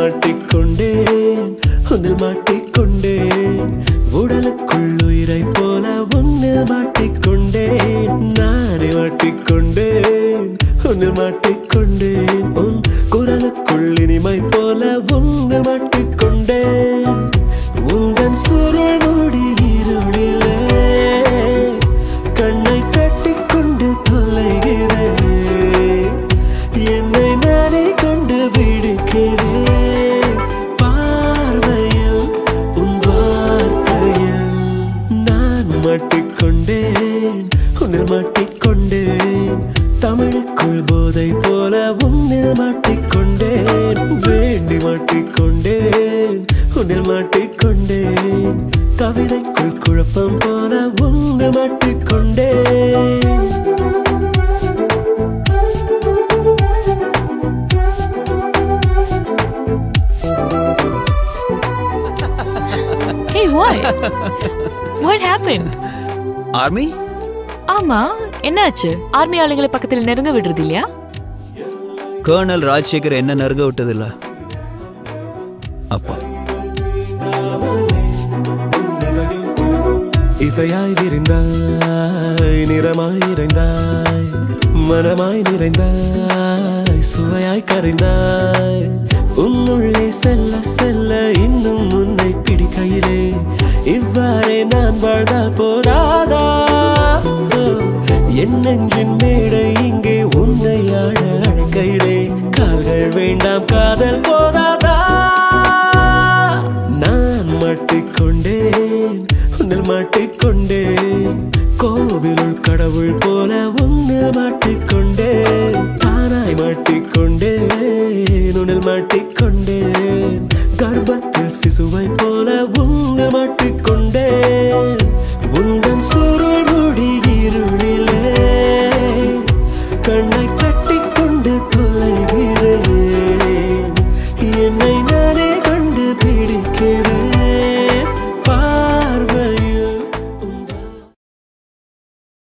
மாட்டிக்கொண்டேன் உன்னில் மாட்டிக்கொண்டேன் உடலுக்குள் உயிரை போல உன்னில் மாட்டிக்கொண்டேன் நானே மாட்டிக்கொண்டேன் உன்னில் மாட்டிக்கொண்டேன் உன் குரலுக்குள் இனிமை போல உன்னில் மாட்டிக்கொண்டேன் உந்தன் சுருள் மூடி இருளிலே கண்ணை கட்டிக்கொண்டு தொலைகிறேன் என்னை நானே கொண்டு விடுக்கிறேன் பார்வையில் உன் வார்த்தையில் நான் மாட்டிக்கொண்டேன் உன்னில் மாட்டிக்கொண்டேன் தமிழுக்குள் போதை போல உன்னில் மாட்டிக்கொண்டேன் வேண்டி மாட்டிக்கொண்டேன் உன்னில் மாட்டிக்கொண்டேன் கவிதைக்குள் குழப்பம் போல உன்னில் மாட்டிக்கொண்டேன் Hey, what? What happened? Army? ஆமா என்னாச்சு ஆர்மி ஆளுங்களை பக்கத்தில் நெருங்க விடுறது இல்லையா கர்னல் ராஜசேகர் என்ன நெருங்க விட்டதில்ல அப்பா இசையாய் விரிந்தாய் நிறமாய் நிறைந்தாய் மனமாய் நிறைந்தாய் சுவையாய் கரைந்தாய் உன்னுள்ளே செல்ல செல்ல இன்னும் உன்னை பிடிக்கையிலே இவ்வாறே நான் வாழ்ந்தால் போதாதா என் நெஞ்சின் மேடை இங்கே உன்னை ஆட அழைக்கையிலே கால்கள் வேண்டாம் காதல் போதாதா நான் மாட்டிக்கொண்டேன் உன்னில் மாட்டிக்கொண்டேன் கோவிலுள் கடவுள் போல உன்னில் மாட்டிக்கொண்டேன் தானாய் மாட்டிக்கொண்டேன் உன்னில் மாட்டிக்கொண்டேன் கர்ப்பத்தில் சிசுவை போல உன்னில் மாட்டிக்கொண்டேன் உந்தன் சுரு